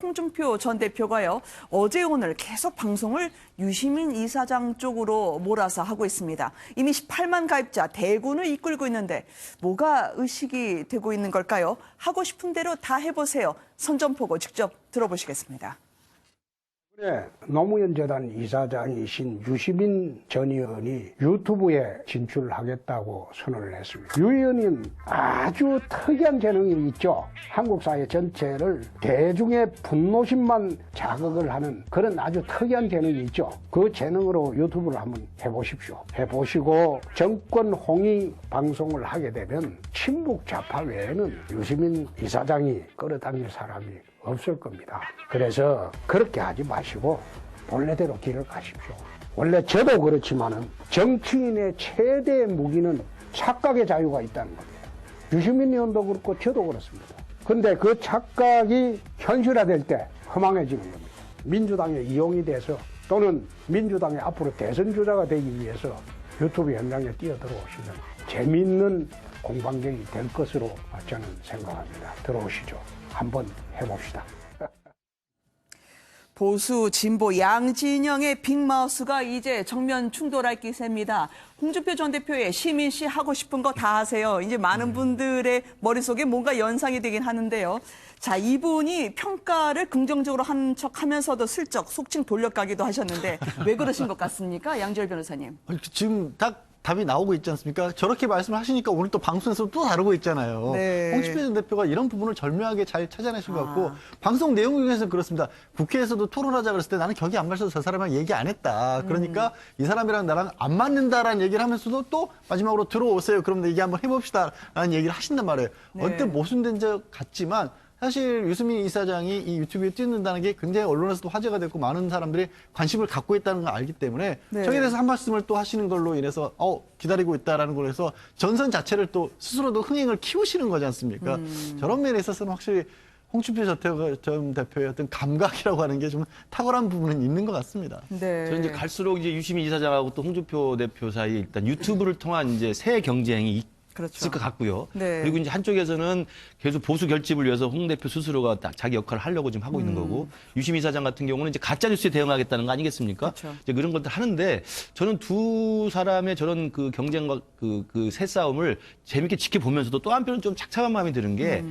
홍준표 전 대표가요, 어제 오늘 계속 방송을 유시민 이사장 쪽으로 몰아서 하고 있습니다. 이미 18만 가입자 대군을 이끌고 있는데 뭐가 의식이 되고 있는 걸까요? 하고 싶은 대로 다 해보세요. 선전포고 직접 들어보시겠습니다. 네, 노무현 재단 이사장이신 유시민 전 의원이 유튜브에 진출하겠다고 선언을 했습니다. 유 의원님 아주 특이한 재능이 있죠. 한국 사회 전체를 대중의 분노심만 자극을 하는 그런 아주 특이한 재능이 있죠. 그 재능으로 유튜브를 한번 해보십시오. 해보시고 정권 홍위 방송을 하게 되면 친북 좌파 외에는 유시민 이사장이 끌어당길 사람이 없을 겁니다. 그래서 그렇게 하지 마시고 본래대로 길을 가십시오. 원래 저도 그렇지만은 정치인의 최대 무기는 착각의 자유가 있다는 겁니다. 유시민 의원도 그렇고 저도 그렇습니다. 근데 그 착각이 현실화될 때 허망해지는 겁니다. 민주당에 이용이 돼서 또는 민주당의 앞으로 대선 주자가 되기 위해서 유튜브 현장에 뛰어들어오시면 재미있는 공방경이 될 것으로 저는 생각합니다. 들어오시죠. 한번 해봅시다. 보수, 진보, 양진영의 빅마우스가 이제 정면 충돌할 기세입니다. 홍준표 전 대표의 시민 씨 하고 싶은 거 다 하세요. 이제 많은 분들의 머릿속에 뭔가 연상이 되긴 하는데요. 자, 이분이 평가를 긍정적으로 한 척하면서도 슬쩍 속칭 돌려가기도 하셨는데 왜 그러신 것 같습니까? 양지열 변호사님. 지금 딱 답이 나오고 있지 않습니까? 저렇게 말씀을 하시니까 오늘 또 방송에서 또 다루고 있잖아요. 네. 홍준표 전 대표가 이런 부분을 절묘하게 잘 찾아내신 것 같고 방송 내용 중에서 그렇습니다. 국회에서도 토론하자 그랬을 때 나는 격이 안 맞아서 저 사람이랑 얘기 안 했다. 그러니까 이 사람이랑 나랑 안 맞는다라는 얘기를 하면서도 또 마지막으로 들어오세요. 그럼 얘기 한번 해봅시다라는 얘기를 하신단 말이에요. 네. 언뜻 모순된 적 같지만 사실 유시민 이사장이 이 유튜브에 뛰는다는 게 굉장히 언론에서도 화제가 됐고 많은 사람들이 관심을 갖고 있다는 걸 알기 때문에 네. 저기에 대해서 한 말씀을 또 하시는 걸로 인해서 기다리고 있다라는 걸로 해서 전선 자체를 또 스스로도 흥행을 키우시는 거지 않습니까? 저런 면에 있어서는 확실히 홍준표 전 대표의 어떤 감각이라고 하는 게 좀 탁월한 부분은 있는 것 같습니다. 네. 저는 이제 갈수록 이제 유시민 이사장하고 또 홍준표 대표 사이 일단 유튜브를 통한 이제 새 경쟁이 그렇죠. 있을 것 같고요. 네. 그리고 이제 한쪽에서는 계속 보수 결집을 위해서 홍 대표 스스로가 자기 역할을 하려고 지금 하고 있는 거고 유시민 이사장 같은 경우는 이제 가짜 뉴스에 대응하겠다는 거 아니겠습니까? 그렇죠. 이제 그런 것들 하는데 저는 두 사람의 저런 그 경쟁과 그 새싸움을 재밌게 지켜보면서도 또 한편은 좀 착잡한 마음이 드는 게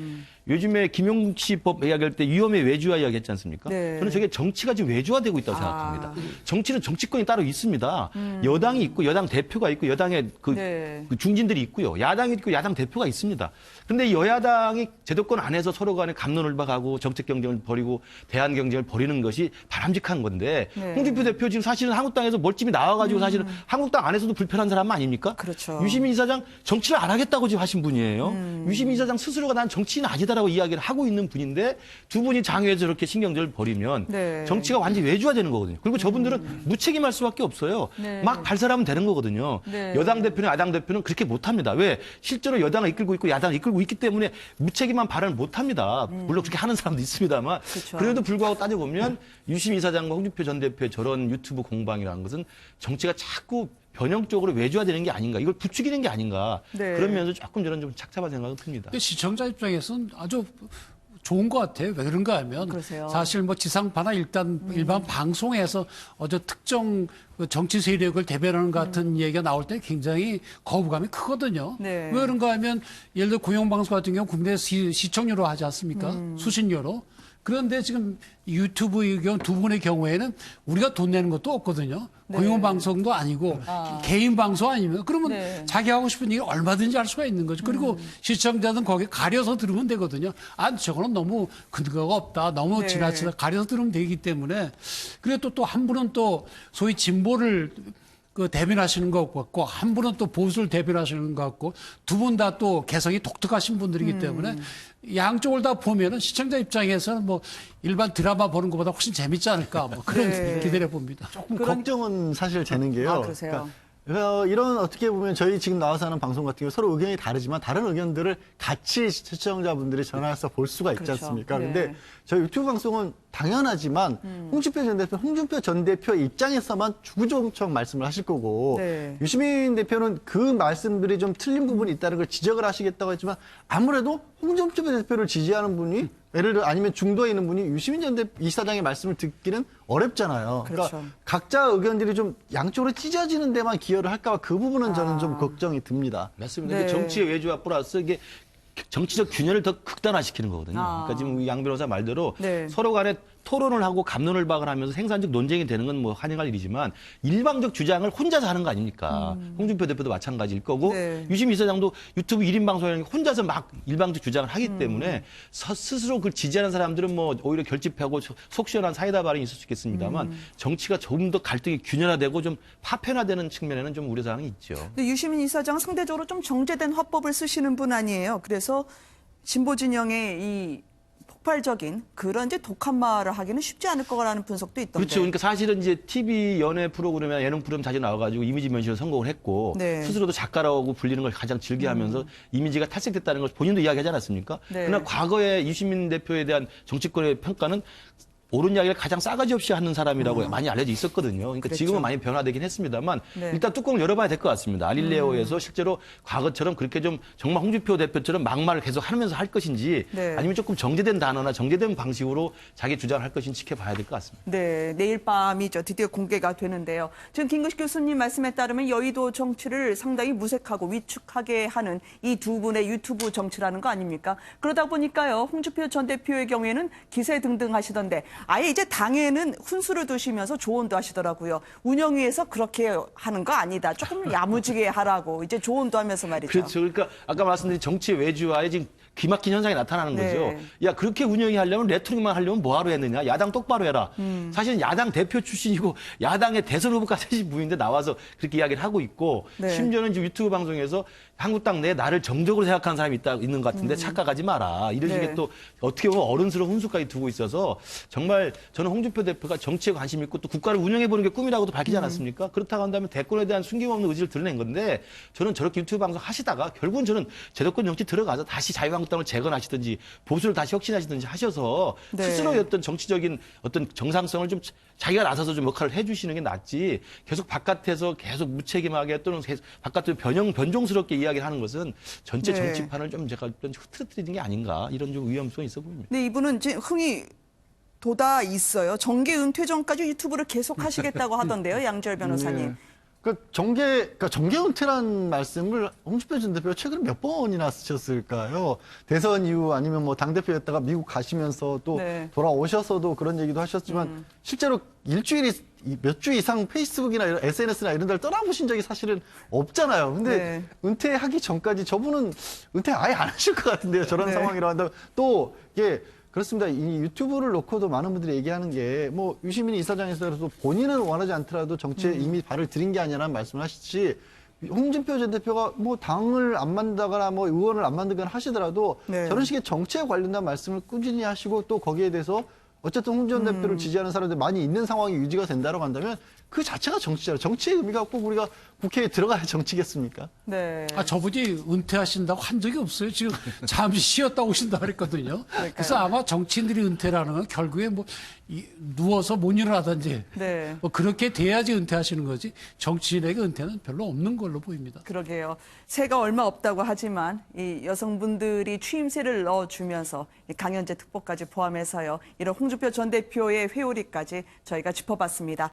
요즘에 김용치법 이야기할 때 위험의 외주화 이야기했지 않습니까? 네. 저는 저게 정치가 지금 외주화되고 있다고 생각합니다. 정치는 정치권이 따로 있습니다. 여당이 있고 여당 대표가 있고 여당의 네. 그 중진들이 있고요. 야당이 있고 야당 대표가 있습니다. 그런데 여야당이 제도권 안에서 서로 간에 갑론을박하고 정책 경쟁을 벌이고 대안 경쟁을 벌이는 것이 바람직한 건데 네. 홍준표 대표 지금 사실은 한국당에서 멀찍이 나와가지고 사실은 한국당 안에서도 불편한 사람 아닙니까? 그렇죠. 유시민 이사장 정치를 안 하겠다고 지금 하신 분이에요. 유시민 이사장 스스로가 난 정치인 아니다라고 이야기를 하고 있는 분인데 두 분이 장외에서 저렇게 신경전을 벌이면 네. 정치가 완전히 외주화되는 거거든요. 그리고 저분들은 무책임할 수밖에 없어요. 네. 막 발설하면 되는 거거든요. 네. 여당 대표나 야당 대표는 그렇게 못합니다. 왜? 실제로 여당을 이끌고 있고 야당을 이끌고 있기 때문에 무책임한 발언을 못합니다. 물론 그렇게 하는 사람도 있습니다만 그렇죠. 그래도 불구하고 따져보면 유시민 이사장과 홍준표 전 대표의 저런 유튜브 공방이라는 것은 정치가 자꾸 변형적으로 외주화되는 게 아닌가, 이걸 부추기는 게 아닌가. 네. 그런 면에서 조금 저는 좀 착잡한 생각은 듭니다. 근데 시청자 입장에서는 아주 좋은 것 같아요. 왜 그런가 하면 그러세요? 사실 뭐 지상파나 일반 방송에서 어제 특정 그 정치 세력을 대변하는 것 같은 얘기가 나올 때 굉장히 거부감이 크거든요. 네. 왜 그런가 하면 예를 들어 공영방송 같은 경우 국내 시청료로 하지 않습니까? 수신료로. 그런데 지금 유튜브의 경우 두 분의 경우에는 우리가 돈 내는 것도 없거든요. 네. 공영방송도 아니고 개인 방송 아니면 그러면 네. 자기 하고 싶은 얘기 얼마든지 할 수가 있는 거죠. 그리고 시청자들은 거기에 가려서 들으면 되거든요. 아, 저거는 너무 근거가 없다. 너무 네. 지나치다. 가려서 들으면 되기 때문에. 그리고 또 한 분은 또 소위 진보를 그 대변하시는 것 같고 한 분은 또 보수를 대변하시는 것 같고 두 분 다 또 개성이 독특하신 분들이기 때문에 양쪽을 다 보면은 시청자 입장에서는 뭐 일반 드라마 보는 것보다 훨씬 재밌지 않을까 뭐 그런 네. 기대를 봅니다. 조금 걱정은 사실 되는 게요. 아, 그러세요? 이런 어떻게 보면 저희 지금 나와서 하는 방송 같은 경우 서로 의견이 다르지만 다른 의견들을 같이 시청자분들이 전화해서 볼 수가 있지 그렇죠. 않습니까? 네. 근데 저희 유튜브 방송은 당연하지만 홍준표 전 대표 입장에서만 주구장창 말씀을 하실 거고 네. 유시민 대표는 그 말씀들이 좀 틀린 부분이 있다는 걸 지적을 하시겠다고 했지만 아무래도 홍준표 대표를 지지하는 분이 예를 들어 아니면 중도에 있는 분이 유시민 전 이사장의 말씀을 듣기는 어렵잖아요. 그러니까 그렇죠. 각자 의견들이 좀 양쪽으로 찢어지는 데만 기여를 할까 봐 그 부분은 저는 좀 걱정이 듭니다. 맞습니다. 네. 이게 정치의 외주와 플러스 이게 정치적 균열을 더 극단화시키는 거거든요. 그러니까 지금 우리 양 변호사 말대로 네. 서로 간에 토론을 하고 갑론을박을 하면서 생산적 논쟁이 되는 건 뭐 환영할 일이지만 일방적 주장을 혼자서 하는 거 아닙니까? 홍준표 대표도 마찬가지일 거고 네. 유시민 이사장도 유튜브 1인 방송에 혼자서 막 일방적 주장을 하기 때문에 스스로 그걸 지지하는 사람들은 뭐 오히려 결집하고 속 시원한 사이다 발언이 있을 수 있겠습니다만 정치가 조금 더 갈등이 균열화되고 좀 파편화되는 측면에는 좀 우려사항이 있죠. 근데 유시민 이사장은 상대적으로 좀 정제된 화법을 쓰시는 분 아니에요. 그래서 진보 진영의 이 폭발적인 그런 이제 독한 말을 하기는 쉽지 않을 거라는 분석도 있던데. 그렇죠. 그러니까 사실은 이제 TV 연예 프로그램이나 예능 프로그램 자주 나와가지고 이미지 변신을 성공을 했고 네. 스스로도 작가라고 불리는 걸 가장 즐겨하면서 이미지가 탈색됐다는 걸 본인도 이야기하지 않았습니까? 네. 그러나 과거에 유시민 대표에 대한 정치권의 평가는 옳은 이야기를 가장 싸가지 없이 하는 사람이라고 많이 알려져 있었거든요. 그러니까 그렇죠. 지금은 많이 변화되긴 했습니다만 네. 일단 뚜껑을 열어봐야 될 것 같습니다. 알릴레오에서 실제로 과거처럼 그렇게 좀 정말 홍준표 대표처럼 막말을 계속 하면서 할 것인지 네. 아니면 조금 정제된 단어나 정제된 방식으로 자기 주장을 할 것인지 지켜봐야 될 것 같습니다. 네, 내일 밤이죠. 드디어 공개가 되는데요. 지금 김근식 교수님 말씀에 따르면 여의도 정치를 상당히 무색하고 위축하게 하는 이 두 분의 유튜브 정치라는 거 아닙니까? 그러다 보니까요, 홍준표 전 대표의 경우에는 기세 등등 하시던데 아예 이제 당에는 훈수를 두시면서 조언도 하시더라고요. 운영위에서 그렇게 하는 거 아니다. 조금 야무지게 하라고 이제 조언도 하면서 말이죠. 그렇죠. 그러니까 아까 말씀드린 정치 외주화에 지금 기막힌 현상이 나타나는 네. 거죠. 야, 그렇게 운영이 하려면 레토릭만 하려면 뭐하러 했느냐. 야당 똑바로 해라. 사실은 야당 대표 출신이고 야당의 대선 후보까지 하신 분인데 나와서 그렇게 이야기를 하고 있고 네. 심지어는 지금 유튜브 방송에서 한국당 내에 나를 정적으로 생각하는 사람이 있는 것 같은데 착각하지 마라. 이런 네. 식의 또 어떻게 보면 어른스러운 훈수까지 두고 있어서 정말 저는 홍준표 대표가 정치에 관심 있고 또 국가를 운영해보는 게 꿈이라고도 밝히지 않았습니까? 그렇다고 한다면 대권에 대한 숨김없는 의지를 드러낸 건데 저는 저렇게 유튜브 방송 하시다가 결국은 저는 제도권 정치 들어가서 다시 자유한국당을 재건하시든지 보수를 다시 혁신하시든지 하셔서 네. 스스로의 어떤 정치적인 어떤 정상성을 좀 자기가 나서서 좀 역할을 해주시는 게 낫지 계속 바깥에서 계속 무책임하게 또는 계속 바깥으로 변종스럽게 이야기를 하는 것은 전체 네. 정치판을 좀 제가 흐트러뜨리는 게 아닌가 이런 좀 위험성이 있어 보입니다. 근데 이분은 이제 흥이 돋아 있어요. 정계 은퇴 전까지 유튜브를 계속 하시겠다고 하던데요, 양지열 변호사님. 네. 그러니까 정계 은퇴란 말씀을 홍준표 전 대표가 최근에 몇 번이나 쓰셨을까요? 대선 이후 아니면 뭐 당대표였다가 미국 가시면서 또 네. 돌아오셔서도 그런 얘기도 하셨지만 실제로 일주일이 몇 주 이상 페이스북이나 이런 SNS나 이런 데를 떠나보신 적이 사실은 없잖아요. 근데 네. 은퇴하기 전까지 저분은 은퇴 아예 안 하실 것 같은데요. 저런 네. 상황이라 한다면 또 이게 그렇습니다. 이 유튜브를 놓고도 많은 분들이 얘기하는 게 뭐 유시민 이사장에서도 본인은 원하지 않더라도 정치에 이미 발을 들인 게 아니라는 말씀을 하시지 홍준표 전 대표가 뭐 당을 안 만들거나 뭐 의원을 안 만들거나 하시더라도 네. 저런 식의 정치에 관련된 말씀을 꾸준히 하시고 또 거기에 대해서 어쨌든 홍 전 대표를 지지하는 사람들이 많이 있는 상황이 유지가 된다고 한다면 그 자체가 정치잖아요. 정치의 의미가 꼭 우리가 국회에 들어가야 정치겠습니까? 네. 아, 저분이 은퇴하신다고 한 적이 없어요. 지금 잠시 쉬었다 오신다 그랬거든요. 그래서 아마 정치인들이 은퇴라는 건 결국에 뭐 누워서 못 일어나든지 네. 뭐 그렇게 돼야지 은퇴하시는 거지 정치인에게 은퇴는 별로 없는 걸로 보입니다. 그러게요. 새가 얼마 없다고 하지만 이 여성분들이 추임새를 넣어주면서 이 강연제 특보까지 포함해서요. 이런 홍준표 전 대표의 회오리까지 저희가 짚어봤습니다.